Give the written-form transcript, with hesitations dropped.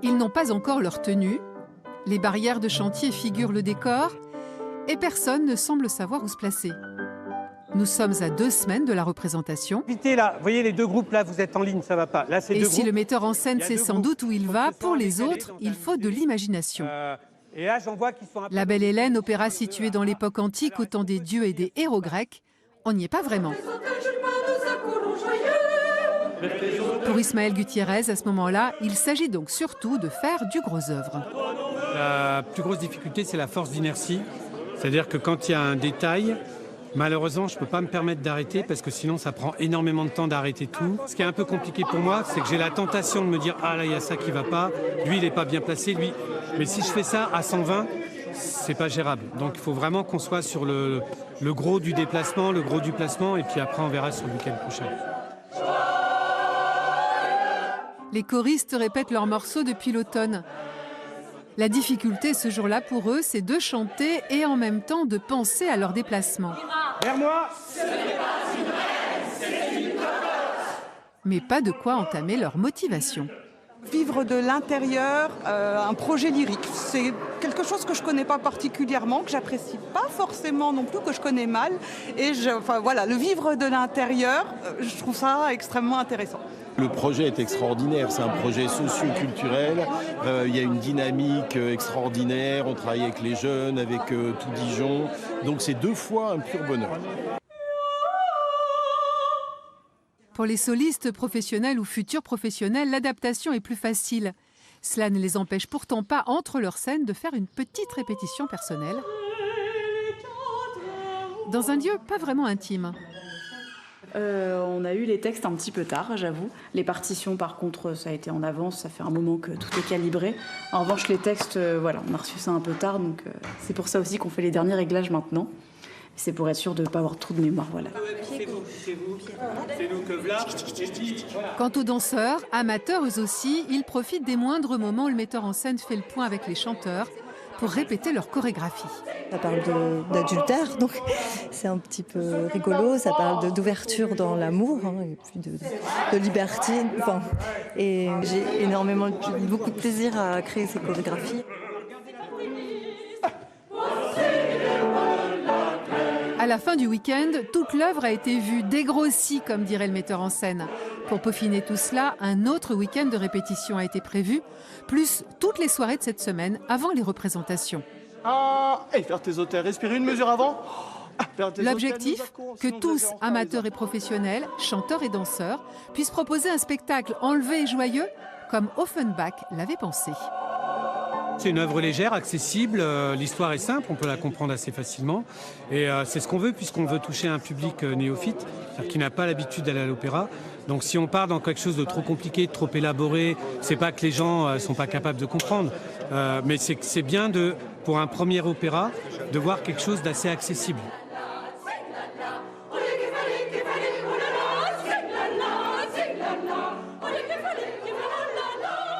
Ils n'ont pas encore leur tenue, les barrières de chantier figurent le décor et personne ne semble savoir où se placer. Nous sommes à 2 semaines de la représentation. Évitez là, vous voyez les deux groupes là, vous êtes en ligne, ça va pas. Là, c'est Et deux si groupes. le metteur en scène sait sans doute où il va, pour les autres, il faut de l'imagination. Et là, j'en vois qui sont un peu... La Belle Hélène, opéra situé dans l'époque antique au temps des dieux et des héros grecs, on n'y est pas vraiment. Pour Ismaël Gutiérrez, à ce moment-là, il s'agit donc surtout de faire du gros œuvre. La plus grosse difficulté, c'est la force d'inertie. C'est-à-dire que quand il y a un détail, malheureusement, je ne peux pas me permettre d'arrêter parce que sinon, ça prend énormément de temps d'arrêter tout. Ce qui est un peu compliqué pour moi, c'est que j'ai la tentation de me dire « Ah là, il y a ça qui ne va pas, lui, il n'est pas bien placé, lui... » Mais si je fais ça à 120, c'est pas gérable. Donc il faut vraiment qu'on soit sur le gros du déplacement, le gros du placement, et puis après, on verra sur le week-end prochain. Les choristes répètent leurs morceaux depuis l'automne. La difficulté ce jour-là pour eux, c'est de chanter et en même temps de penser à leur déplacement. Vers moi. Mais pas de quoi entamer leur motivation. Vivre de l'intérieur, un projet lyrique, c'est quelque chose que je connais pas particulièrement, que j'apprécie pas forcément non plus, que je connais mal. Et voilà, le vivre de l'intérieur, je trouve ça extrêmement intéressant. Le projet est extraordinaire, c'est un projet socio-culturel, il y a une dynamique extraordinaire, on travaille avec les jeunes, avec tout Dijon, donc c'est 2 fois un pur bonheur. Pour les solistes professionnels ou futurs professionnels, l'adaptation est plus facile. Cela ne les empêche pourtant pas, entre leurs scènes, de faire une petite répétition personnelle dans un lieu pas vraiment intime. On a eu les textes un petit peu tard, j'avoue. Les partitions, par contre, ça a été en avance, ça fait un moment que tout est calibré. En revanche, les textes, voilà, on a reçu ça un peu tard, donc c'est pour ça aussi qu'on fait les derniers réglages maintenant. C'est pour être sûr de ne pas avoir trop de mémoire, voilà. Quant aux danseurs, amateurs eux aussi, ils profitent des moindres moments où le metteur en scène fait le point avec les chanteurs pour répéter leur chorégraphie. Ça parle d'adultère, donc c'est un petit peu rigolo. Ça parle d'ouverture dans l'amour, hein, et puis de liberté. Enfin, et j'ai beaucoup de plaisir à créer ces chorégraphies. À la fin du week-end, toute l'œuvre a été vue, dégrossie, comme dirait le metteur en scène. Pour peaufiner tout cela, un autre week-end de répétition a été prévu, plus toutes les soirées de cette semaine avant les représentations. Faire tes auteurs, respirer une mesure avant. L'objectif, que tous, amateurs et professionnels, chanteurs et danseurs, puissent proposer un spectacle enlevé et joyeux, comme Offenbach l'avait pensé. C'est une œuvre légère, accessible, l'histoire est simple, on peut la comprendre assez facilement. Et c'est ce qu'on veut, puisqu'on veut toucher un public néophyte, qui n'a pas l'habitude d'aller à l'opéra. Donc si on part dans quelque chose de trop compliqué, de trop élaboré, c'est pas que les gens ne sont pas capables de comprendre, mais c'est bien, pour un premier opéra, de voir quelque chose d'assez accessible.